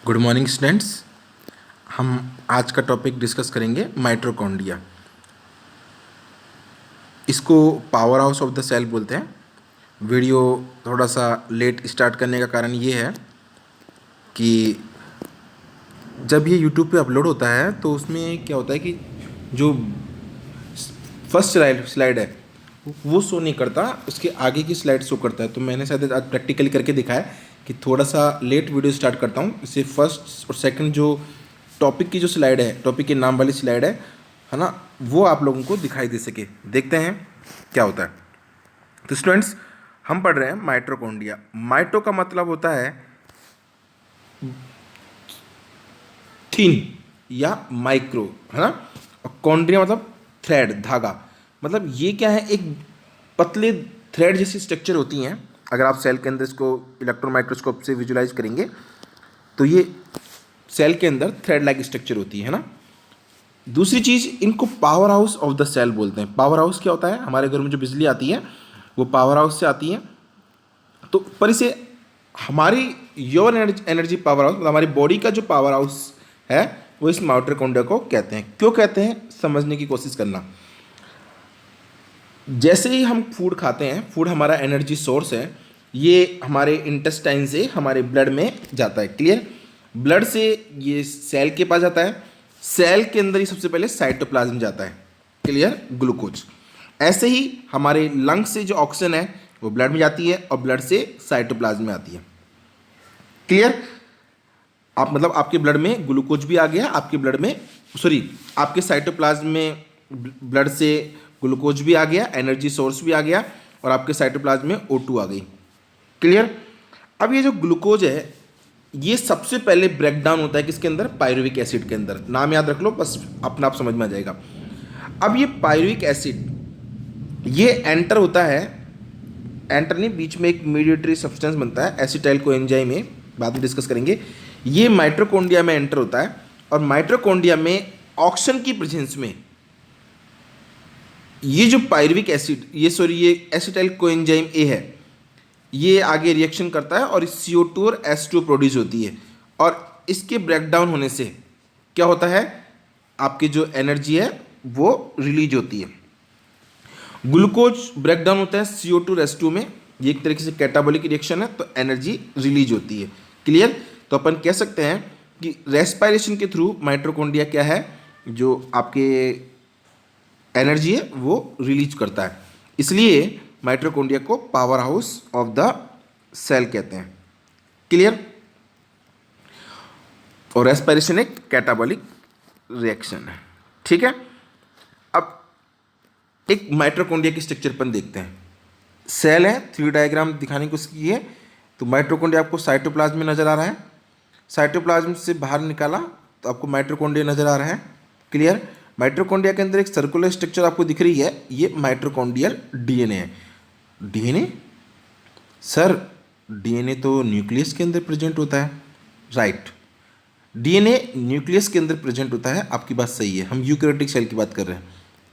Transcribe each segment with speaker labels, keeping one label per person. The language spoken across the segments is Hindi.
Speaker 1: Good morning students. हम आज का टॉपिक डिस्कस करेंगे माइटोकॉन्ड्रिया। इसको power house of the cell बोलते हैं। वीडियो थोड़ा सा लेट स्टार्ट करने का कारण ये है कि जब ये यूट्यूब पे अपलोड होता है तो उसमें क्या होता है कि जो फर्स्ट स्लाइड है वो शो नहीं करता, उसके आगे की स्लाइड शो करता है। तो मैंने शायद आज प्रैक्टिकली करके दिखाया कि थोड़ा सा लेट वीडियो स्टार्ट करता हूँ, इससे फर्स्ट और सेकंड जो टॉपिक की जो स्लाइड है, टॉपिक के नाम वाली स्लाइड है ना, वो आप लोगों को दिखाई दे सके। देखते हैं क्या होता है। तो स्टूडेंट्स, हम पढ़ रहे हैं माइटोकॉन्ड्रिया। माइटो का मतलब होता है थिन या माइक्रो, है ना, और कॉन्ड्रिया मतलब थ्रेड, धागा। मतलब ये क्या है, एक पतले थ्रेड जैसी स्ट्रक्चर होती हैं। अगर आप सेल के अंदर इसको इलेक्ट्रॉन माइक्रोस्कोप से विजुलाइज करेंगे तो ये सेल के अंदर थ्रेड लाइक स्ट्रक्चर होती है ना। दूसरी चीज़, इनको power house of the cell बोलते हैं। पावर हाउस क्या होता है, हमारे घर में जो बिजली आती है वो पावर हाउस से आती है। तो पर इसे हमारी योर एनर्जी पावर हाउस, मतलब हमारी बॉडी का जो पावर हाउस है वो इस माइटोकॉन्ड्रिया को कहते हैं। क्यों कहते हैं, समझने की कोशिश करना। जैसे ही हम फूड खाते हैं, फूड हमारा एनर्जी सोर्स है, ये हमारे इंटेस्टाइन से हमारे ब्लड में जाता है। क्लियर। ब्लड से ये सेल के पास जाता है, सेल के अंदर ही सबसे पहले साइटोप्लाज्म जाता है। Clear, glucose. ऐसे ही हमारे लंग से जो ऑक्सीजन है वो ब्लड में जाती है और ब्लड से साइटोप्लाज्म में आती है। क्लियर। आप मतलब आपके ब्लड में ग्लूकोज भी आ गया, आपके ब्लड में आपके साइटोप्लाज्म में ब्लड से ग्लूकोज भी आ गया, एनर्जी सोर्स भी आ गया, और आपके साइटोप्लाज्म में O2 आ गई। क्लियर। अब ये जो ग्लूकोज है ये सबसे पहले ब्रेक डाउन होता है किसके अंदर, पायरुविक एसिड के अंदर। नाम याद रख लो, बस अपना आप समझ में आ जाएगा। अब ये पायरुविक एसिड ये एंटर होता है, एंटर नहीं, बीच में एक मीडिएटरी सब्सटेंस बनता है एसिटाइल कोएंजाइम में, बाद में डिस्कस करेंगे। ये माइटोकॉन्ड्रिया में एंटर होता है और माइटोकॉन्ड्रिया में ऑक्सीजन की प्रेजेंस में ये जो पायरुविक एसिड, ये एसिटाइल कोएंजाइम ए है, ये आगे रिएक्शन करता है और CO2 और H2 प्रोड्यूस होती है। और इसके ब्रेकडाउन होने से क्या होता है, आपकी जो एनर्जी है वो रिलीज होती है। ग्लूकोज ब्रेकडाउन होता है CO2 और H2 में, ये एक तरीके से कैटाबॉलिक रिएक्शन है, तो एनर्जी रिलीज होती है। क्लियर। तो अपन कह सकते हैं कि रेस्पिरेशन के थ्रू माइटोकॉन्ड्रिया क्या है, जो आपके एनर्जी है वो रिलीज करता है। इसलिए माइटोकॉन्ड्रिया को power house of the cell कहते हैं। क्लियर। और रेस्पिरेशन एक कैटाबॉलिक रिएक्शन है। ठीक है। अब एक माइटोकॉन्ड्रिया की स्ट्रक्चर पर देखते हैं। सेल है, 3 डायग्राम दिखाने की कोशिश की है। तो माइटोकॉन्ड्रिया आपको साइटोप्लाज्म में नजर आ रहा है, साइटोप्लाज्म से बाहर निकाला तो आपको माइटोकॉन्ड्रिया नजर आ रहा है। क्लियर। माइटोकॉन्ड्रिया के अंदर एक सर्कुलर स्ट्रक्चर आपको दिख रही है, ये माइटोकॉन्ड्रियल DNA है। DNA सर, DNA तो न्यूक्लियस के अंदर प्रेजेंट होता है। राइट, DNA न्यूक्लियस के अंदर प्रेजेंट होता है, आपकी बात सही है। हम यूकैरियोटिक सेल की बात कर रहे हैं।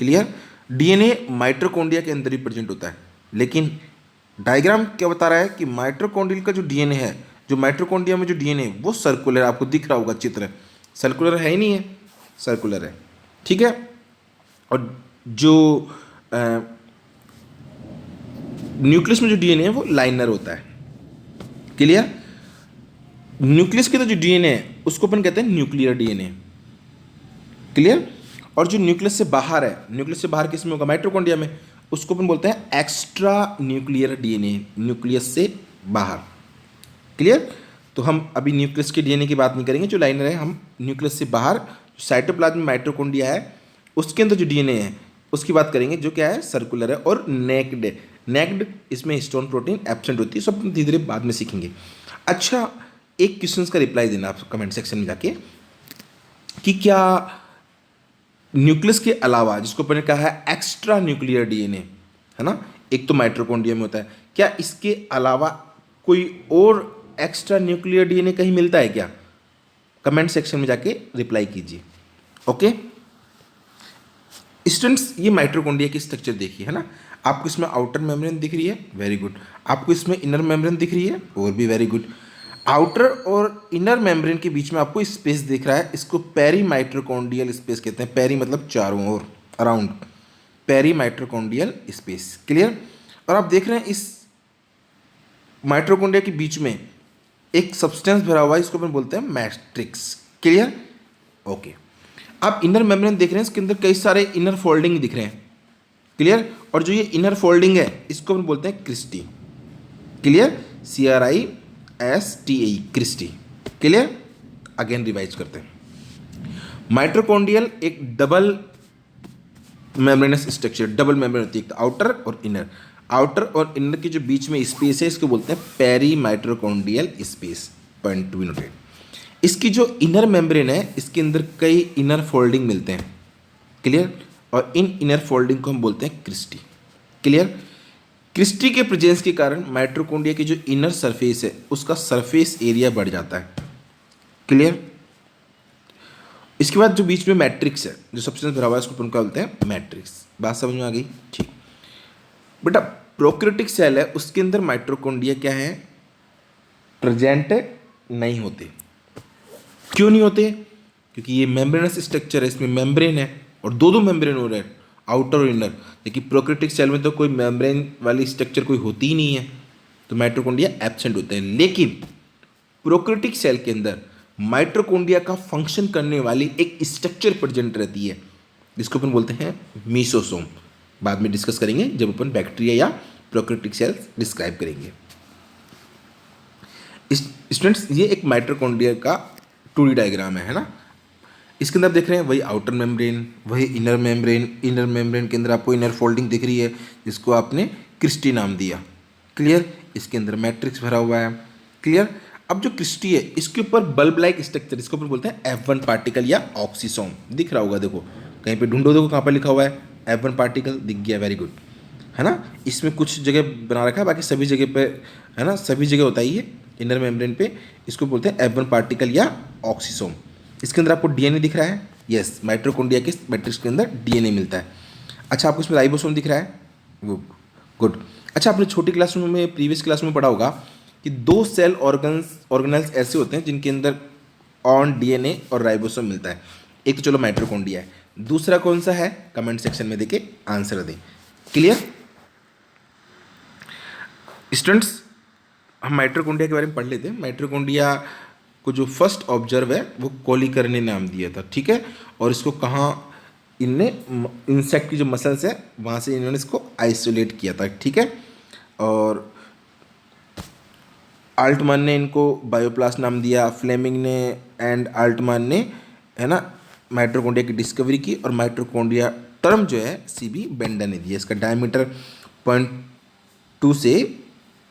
Speaker 1: क्लियर। DNA माइटोकॉन्ड्रिया के अंदर ही प्रेजेंट होता है, लेकिन डायग्राम क्या बता रहा है कि माइटोकॉन्ड्रियल का जो DNA है, जो माइटोकॉन्ड्रिया में जो DNA है वो सर्कुलर, आपको दिख रहा होगा चित्र, सर्कुलर है ही नहीं है, सर्कुलर है। ठीक है। और जो न्यूक्लियस में जो DNA है वो लाइनर होता है। क्लियर। न्यूक्लियस के अंदर जो DNA है उसको अपन कहते हैं न्यूक्लियर DNA। क्लियर। और जो न्यूक्लियस से बाहर है, न्यूक्लियस से बाहर किसमें होगा, माइटोकॉन्ड्रिया में, उसको अपन बोलते हैं एक्स्ट्रा न्यूक्लियर DNA, न्यूक्लियस से बाहर। क्लियर। तो हम अभी न्यूक्लियस के DNA की बात नहीं करेंगे, जो लाइनर है, हम न्यूक्लियस से बाहर साइटोप्लाज्म में माइटोकॉन्ड्रिया है उसके अंदर जो DNA है उसकी बात करेंगे, जो क्या है, सर्कुलर है और नेक्ड है। नेक्ड, इसमें हिस्टोन प्रोटीन एब्सेंट होती है, सब धीरे धीरे बाद में सीखेंगे। अच्छा, एक क्वेश्चन का रिप्लाई देना आप कमेंट सेक्शन में जाके कि क्या न्यूक्लियस के अलावा, जिसको अपन ने कहा है एक्स्ट्रा न्यूक्लियर DNA, है ना, एक तो माइटोकॉन्ड्रिया में होता है, क्या इसके अलावा कोई और एक्स्ट्रा न्यूक्लियर DNA कहीं मिलता है क्या? कमेंट सेक्शन में जाके रिप्लाई कीजिए। ओके स्टूडेंट्स, ये माइटोकॉन्ड्रिया की स्ट्रक्चर देखिए, है ना। आपको इसमें आउटर मेम्ब्रेन दिख रही है, वेरी गुड। आपको इसमें इनर मेम्ब्रेन दिख रही है, और भी वेरी गुड। आउटर और इनर मेम्ब्रेन के बीच में आपको स्पेस दिख रहा है, इसको पेरी माइटोकॉन्ड्रियल स्पेस कहते हैं। पेरी मतलब चारों ओर, around, peri mitochondrial space. Clear. और आप देख रहे हैं इस माइटोकॉन्ड्रिया के बीच में एक सब्सटेंस भरा हुआ है, इसको अपन बोलते हैं मैट्रिक्स। क्लियर। ओके। आप इनर मेम्ब्रेन देख रहे हैं, इसके अंदर कई सारे इनर फोल्डिंग दिख रहे हैं। क्लियर। और जो ये इनर फोल्डिंग है इसको अपन बोलते हैं cristae. Clear. CRISTE, cristae. Clear. Again revise करते हैं। माइटोकॉन्ड्रियल एक double membranous structure, double membrane होती है, आउटर और इनर। आउटर और इनर के जो बीच में स्पेस है इसको बोलते हैं peri mitochondrial space. Point to be noted. इसकी जो इनर मेम्ब्रेन है इसके अंदर कई इनर फोल्डिंग मिलते हैं। क्लियर। और इन इनर फोल्डिंग को हम बोलते हैं क्रिस्टी। क्लियर। क्रिस्टी के प्रेजेंस के कारण माइटोकॉन्ड्रिया की जो इनर सरफेस है उसका सरफेस एरिया बढ़ जाता है। क्लियर। इसके बाद जो बीच में मैट्रिक्स है, जो सब्सटेंस भरा हुआ है, उसको अपन क्या बोलते हैं मैट्रिक्स। बात समझ में आ गई। ठीक। बेटा प्रोकैरियोटिक सेल है उसके अंदर माइटोकॉन्ड्रिया क्या है, प्रेजेंट नहीं होते। क्यों नहीं होते? क्योंकि ये मेम्ब्रेनस स्ट्रक्चर है, इसमें मेम्ब्रेन है और दो मेम्ब्रेन हो रहे हैं, आउटर और इनर। लेकिन प्रोकैरियोटिक सेल में तो कोई मेम्ब्रेन वाली स्ट्रक्चर कोई होती ही नहीं है, तो माइटोकॉन्ड्रिया एब्सेंट होते हैं। लेकिन प्रोकैरियोटिक सेल के अंदर माइटोकॉन्ड्रिया का फंक्शन करने वाली एक स्ट्रक्चर प्रेजेंट रहती है जिसको अपन बोलते हैं मीसोसोम। बाद में डिस्कस करेंगे जब अपन बैक्टीरिया या प्रोकैरियोटिक सेल्स डिस्क्राइब करेंगे। स्टूडेंट्स ये एक माइटोकॉन्ड्रिया का 2D डायग्राम है ना। इसके अंदर आप देख रहे हैं वही आउटर मेम्ब्रेन, वही इनर मेम्ब्रेन। इनर मेम्ब्रेन के अंदर आपको इनर फोल्डिंग दिख रही है जिसको आपने क्रिस्टी नाम दिया। क्लियर। इसके अंदर मैट्रिक्स भरा हुआ है। क्लियर। अब जो क्रिस्टी है इसके ऊपर बल्ब लाइक स्ट्रक्चर, इसको अपन बोलते हैं F1 पार्टिकल या ऑक्सीसोम। दिख रहा होगा, देखो कहीं पे ढूंढो, देखो कहाँ पर लिखा हुआ है F1 पार्टिकल, दिख गया, वेरी गुड, है ना। इसमें कुछ जगह बना रखा है, बाकी सभी जगह पे है ना, सभी जगह होता ही है इनर मेम्ब्रेन पे। इसको बोलते हैं F1 पार्टिकल या ऑक्सीसोम। इसके अंदर आपको DNA दिख रहा है, यस, माइटोकॉन्ड्रिया के मैट्रिक्स के अंदर DNA मिलता है। अच्छा, आपको इसमें राइबोसोम दिख रहा है, वो गुड। अच्छा, आपने छोटी क्लास में, प्रीवियस क्लास में पढ़ा होगा कि दो सेल ऑर्गेनल्स ऐसे होते हैं जिनके अंदर ऑन DNA और राइबोसोम मिलता है। एक तो चलो माइटोकॉन्ड्रिया है, दूसरा कौन सा है कमेंट सेक्शन में देके आंसर दें। क्लियर। स्टूडेंट्स हम माइटोकॉन्ड्रिया के बारे में पढ़ लेते हैं। माइटोकॉन्ड्रिया को जो फर्स्ट ऑब्जर्व है वो कोलिकर ने नाम दिया था, ठीक है। और इसको कहाँ इनने इंसेक्ट की जो मसल्स है वहाँ से इन्होंने इसको आइसोलेट किया था, ठीक है। और आल्टमान ने इनको बायोप्लास्ट नाम दिया, फ्लेमिंग ने एंड आल्टमान ने, है ना, माइटोकॉन्ड्रिया की डिस्कवरी की। और माइटोकॉन्ड्रिया टर्म जो है CB बेंडर ने दिया। इसका डायमीटर 0.2 से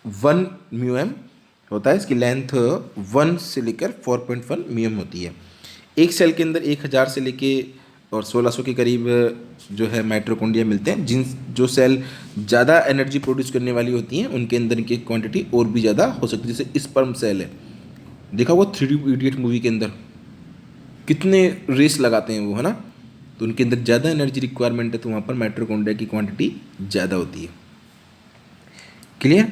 Speaker 1: 1 μm होता है। इसकी लेंथ 1 से लेकर 4.1 μm होती है। एक सेल के अंदर 1000 से लेके और 1600 के करीब जो है माइटोकॉन्ड्रिया मिलते हैं। जो सेल ज़्यादा एनर्जी प्रोड्यूस करने वाली होती हैं उनके अंदर की क्वांटिटी और भी ज़्यादा हो सकती है। जैसे स्पर्म सेल है, देखा हुआ 3 इडियट मूवी के अंदर कितने रेस लगाते हैं वो, है ना, तो उनके अंदर ज़्यादा एनर्जी रिक्वायरमेंट है, तो वहाँ पर माइटोकॉन्ड्रिया की क्वांटिटी ज़्यादा होती है। क्लियर।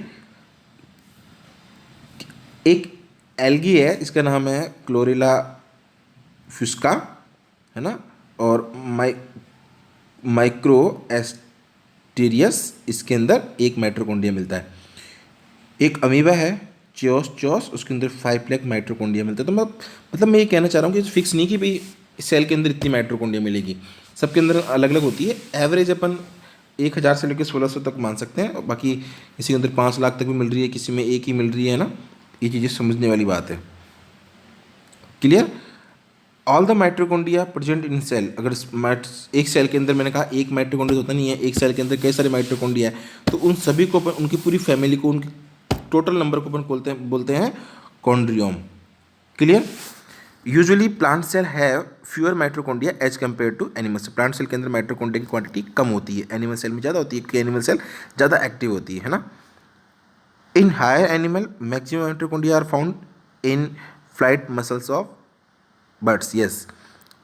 Speaker 1: एक एल्गी है, इसका नाम है क्लोरेला फ्यूस्का, है ना, और माइक्रो एस्टेरियस, इसके अंदर एक माइटोकॉन्ड्रिया मिलता है। एक अमीबा है चोस, उसके अंदर 5 लाख माइटोकॉन्ड्रिया मिलता है। तो मतलब मैं ये कहना चाह रहा हूँ कि फिक्स नहीं कि भाई सेल के अंदर इतनी माइटोकॉन्ड्रिया मिलेगी, सबके अंदर अलग अलग होती है। एवरेज अपन 1000 से लेकर 1600 तक मान सकते हैं, और बाकी किसी के अंदर 5 लाख तक भी मिल रही है, किसी में एक ही मिल रही है ना। ये चीज़ें समझने वाली बात है। Clear. All the mitochondria present in cell. अगर एक सेल के अंदर, मैंने कहा एक माइटोकॉन्ड्रिया होता नहीं है, एक सेल के अंदर कई सारे माइटोकॉन्ड्रिया है, तो उन सभी को अपन, उनकी पूरी फैमिली को, उनके टोटल नंबर को अपन बोलते हैं chondriome. Clear. Usually plant cell have fewer mitochondria as compare to animal cell. Plant cell के अंदर माइटोकॉन्ड्रिया की क्वांटिटी कम होती है, एनिमल सेल में ज़्यादा होती है, क्योंकि एनिमल सेल ज़्यादा एक्टिव होती है ना। In higher animal maximum mitochondria are found in flight muscles of birds. Yes,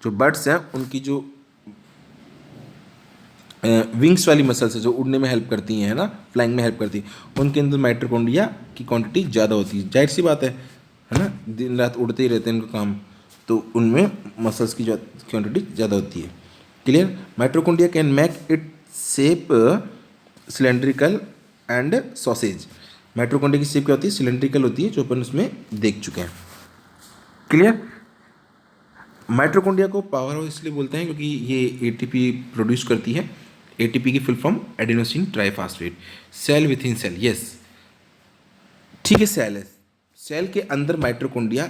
Speaker 1: जो बर्ड्स हैं उनकी जो विंग्स वाली मसल्स है, जो उड़ने में हेल्प करती हैं, है ना, फ्लाइंग में हेल्प करती हैं, उनके अंदर माइटोकॉन्ड्रिया की क्वांटिटी ज़्यादा होती है। जाहिर सी बात है, है ना, दिन रात उड़ते ही रहते हैं इनका काम, तो उनमें मसल्स की क्वांटिटी ज़्यादा होती है। Clear. Mitochondria can make it shape cylindrical and sausage. Mitochondria की शेप क्या होती है, सिलेंड्रिकल होती है, जो अपन उसमें देख चुके हैं। क्लियर। माइटोकॉन्ड्रिया को पावर हाउस इसलिए बोलते हैं क्योंकि ये एटीपी प्रोड्यूस करती है। एटीपी की full form adenosine triphosphate. Cell within cell, yes ठीक है, सेल है, सेल के अंदर माइटोकॉन्ड्रिया,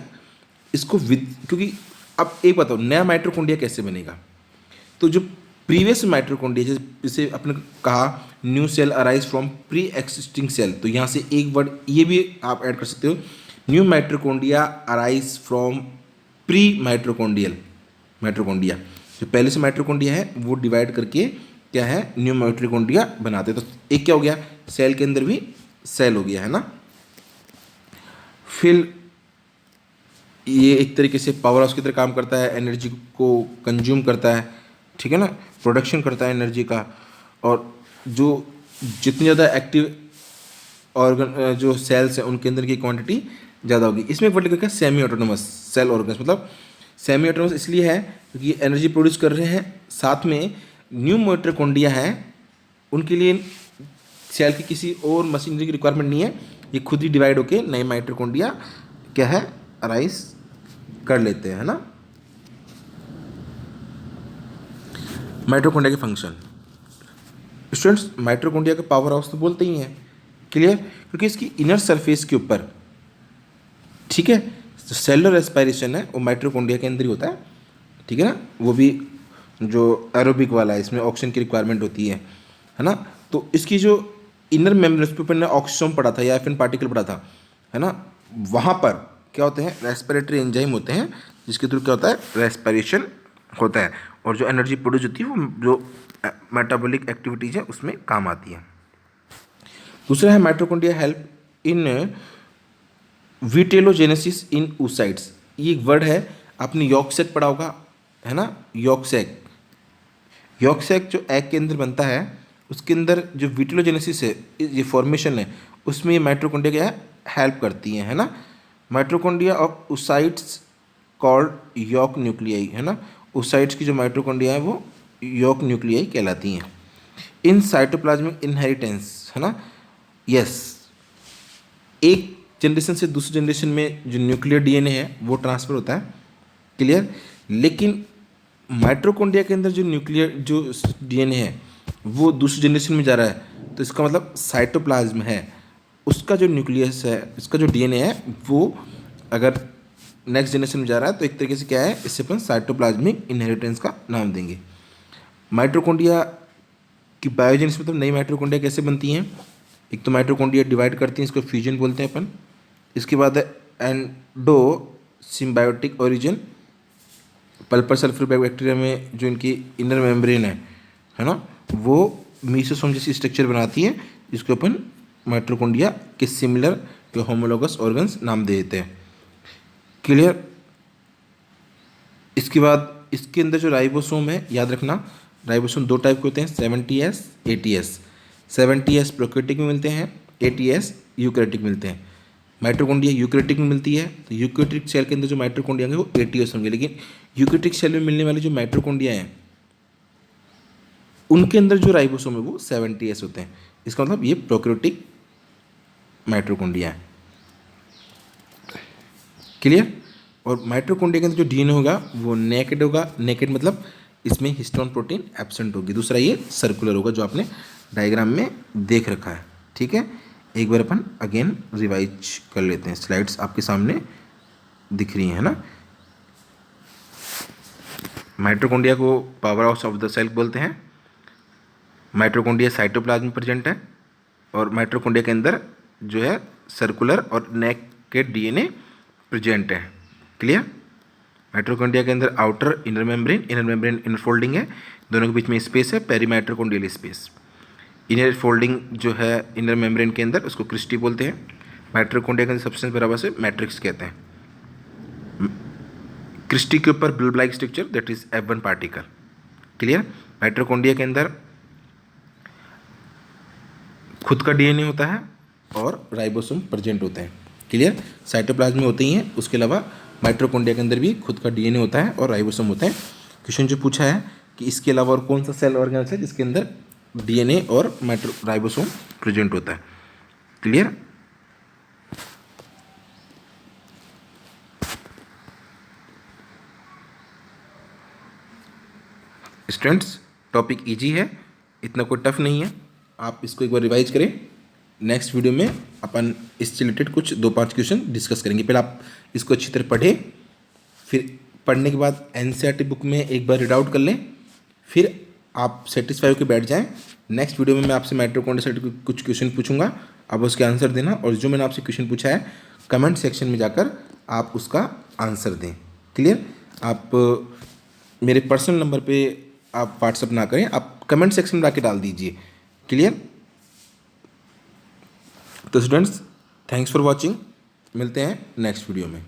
Speaker 1: इसको विद, क्योंकि अब एक बताओ नया माइटोकॉन्ड्रिया कैसे बनेगा, तो जो प्रीवियस माइटोकॉन्ड्रिया जैसे अपने कहा new cell arise from pre existing cell, तो यहाँ से एक वर्ड ये भी आप ऐड कर सकते हो, new mitochondria arise from pre mitochondrial mitochondria. जो पहले से माइटोकॉन्ड्रिया है वो डिवाइड करके क्या है, न्यू माइटोकॉन्ड्रिया बनाते हैं। तो एक क्या हो गया, सेल के अंदर भी सेल हो गया, है ना। फिर ये एक तरीके से पावर हाउस की तरह काम करता है, एनर्जी को कंज्यूम करता है, ठीक है ना, प्रोडक्शन करता है एनर्जी का। और जो जितनी ज़्यादा एक्टिव ऑर्गन जो सेल्स हैं उनके अंदर की क्वांटिटी ज़्यादा होगी। इसमें एक वर्ड लिखा है सेमी ऑटोनोमस सेल ऑर्गन्स, मतलब सेमी ऑटोनोमस इसलिए है क्योंकि एनर्जी प्रोड्यूस कर रहे हैं, साथ में न्यू माइटोकॉन्ड्रिया है, उनके लिए सेल की किसी और मशीनरी की रिक्वायरमेंट नहीं है, ये खुद ही डिवाइड होके नए माइटोकॉन्ड्रिया क्या है, अराइज कर लेते हैं, है ना। माइटोकॉन्ड्रिया के फंक्शन, स्टूडेंट्स माइटोकॉन्ड्रिया का पावर हाउस तो बोलते ही हैं। क्लियर। क्योंकि इसकी इनर सरफेस के ऊपर, ठीक है, जो सेलुलर रेस्पिरेशन है वो माइटोकॉन्ड्रिया के अंदर ही होता है, ठीक है ना, वो भी जो एरोबिक वाला है, इसमें ऑक्सीजन की रिक्वायरमेंट होती है ना। तो इसकी जो इनर मेम्ब्रेन, उस पर ने ऑक्सीजन पढ़ा था या एफिन पार्टिकल पढ़ा था, है ना, वहाँ पर क्या होते हैं, रेस्पिरेटरी एंजाइम होते हैं, जिसके थ्रू क्या होता है, रेस्पिरेशन होता है, और जो एनर्जी प्रोड्यूस होती है वो जो मेटाबॉलिक एक्टिविटीज़ है उसमें काम आती है। दूसरा है mitochondria help in vitellogenesis in oocytes। ये एक वर्ड है, आपने यॉर्क सैक पढ़ा होगा, है ना, यॉर्क सैक। यॉर्क सैक जो एग के अंदर बनता है, उसके अंदर जो विटेलोजेनेसिस है, ये फॉर्मेशन है, उसमें ये माइटोकॉन्ड्रिया क्या है, हेल्प करती है ना। Mitochondria of oocytes called York nuclei, है ना, oocytes की जो माइटोकॉन्ड्रिया है वो यॉर्क न्यूक्लियाई कहलाती हैं। इन साइटोप्लाज्मिक इनहेरिटेंस, है ना, यस, एक जनरेशन से दूसरी जनरेशन में जो न्यूक्लियर डीएनए है वो ट्रांसफ़र होता है। क्लियर। लेकिन माइटोकॉन्ड्रिया के अंदर जो न्यूक्लियर जो डीएनए है वो दूसरी जनरेशन में जा रहा है, तो इसका मतलब साइटोप्लाज्म है, उसका जो न्यूक्लियस है, इसका जो डीएनए है वो अगर नेक्स्ट जनरेशन में जा रहा है, तो एक तरीके से क्या है, इससे अपन साइटोप्लाज्मिक इनहेरिटेंस का नाम देंगे। माइटोकॉन्ड्रिया की बायोजेनेसिस मतलब नई माइटोकॉन्ड्रिया कैसे बनती हैं, एक तो माइटोकॉन्ड्रिया डिवाइड करती हैं, इसको फ्यूजन बोलते हैं अपन। इसके बाद है endo symbiotic origin, पल्पर sulphur bacteria में जो इनकी इनर मेम्ब्रेन है ना, वो मीसोसोम जैसी स्ट्रक्चर बनाती है, जिसको अपन माइटोकॉन्ड्रिया के सिमिलर के होमोलोगस ऑर्गन्स नाम दे देते हैं। क्लियर। इसके बाद इसके अंदर जो राइबोसोम है, याद रखना राइबोसोम दो टाइप के होते हैं, 70S 80S। 70S प्रोकैरियोटिक में मिलते हैं, 80S यूकैरियोटिक मिलते हैं। माइटोकॉन्ड्रिया यूकैरियोटिक में मिलती है, तो यूकैरियोटिक सेल के अंदर जो माइटोकॉन्ड्रिया होंगे वो 80S होंगे, लेकिन यूकैरियोटिक सेल में मिलने वाले जो माइटोकॉन्ड्रिया हैं उनके अंदर जो राइबोसोम है वो 70S होते हैं। इसका मतलब ये प्रोकैरियोटिक माइटोकॉन्ड्रिया है। क्लियर। और माइटोकॉन्ड्रिया के अंदर जो डीएनए होगा वो नेकेड होगा, नेकेड मतलब इसमें हिस्टोन प्रोटीन एब्सेंट होगी। दूसरा ये सर्कुलर होगा, जो आपने डायग्राम में देख रखा है, ठीक है। एक बार अपन अगेन रिवाइज कर लेते हैं, स्लाइड्स आपके सामने दिख रही हैं ना। माइटोकॉन्ड्रिया को power house of the cell बोलते हैं। माइटोकॉन्ड्रिया साइटोप्लाज्म में प्रेजेंट है, और माइटोकॉन्ड्रिया के अंदर जो है सर्कुलर और नेकेड डीएनए प्रेजेंट है। क्लियर। माइटोकॉन्ड्रिया के अंदर आउटर इनर मेम्ब्रेन इनफोल्डिंग है, दोनों के बीच में स्पेस है, पेरीमाइटोकॉन्ड्रियल स्पेस। इनर फोल्डिंग जो है इनर मेम्ब्रेन के अंदर, उसको क्रिस्टी बोलते हैं। माइटोकॉन्ड्रिया के अंदर सब्सटेंस बराबर से मैट्रिक्स कहते हैं। क्रिस्टी के ऊपर bulb like structure, that is F1 particle. Clear. Mitochondria के अंदर खुद का डीएनए होता है और राइबोसोम प्रेजेंट होते हैं। क्लियर। साइटोप्लाज्म में होते ही हैं, उसके अलावा माइटोकॉन्ड्रिया के अंदर भी खुद का डीएनए होता है और राइबोसोम होते हैं। क्वेश्चन जो पूछा है कि इसके अलावा और कौन सा सेल ऑर्गेनल्स है जिसके अंदर डीएनए और राइबोसोम प्रेजेंट होता है। क्लियर। स्टूडेंट्स टॉपिक इजी है, इतना कोई टफ नहीं है, आप इसको एक बार रिवाइज करें। नेक्स्ट वीडियो में अपन इससे रिलेटेड कुछ 2-5 क्वेश्चन डिस्कस करेंगे। पहले आप इसको अच्छी तरह पढ़ें, फिर पढ़ने के बाद एनसीईआरटी बुक में एक बार रीड आउट कर लें, फिर आप सेटिस्फाई होकर बैठ जाएं। नेक्स्ट वीडियो में मैं आपसे माइटोकॉन्ड्रिया से कुछ क्वेश्चन पूछूंगा, आप उसके आंसर देना, और जो मैंने आपसे क्वेश्चन पूछा है कमेंट सेक्शन में जाकर आप उसका आंसर दें। क्लियर। आप मेरे पर्सनल नंबर पे आप व्हाट्सअप ना करें, आप कमेंट सेक्शन में आके डाल दीजिए। क्लियर। तो स्टूडेंट्स थैंक्स फॉर वॉचिंग, मिलते हैं नेक्स्ट वीडियो में।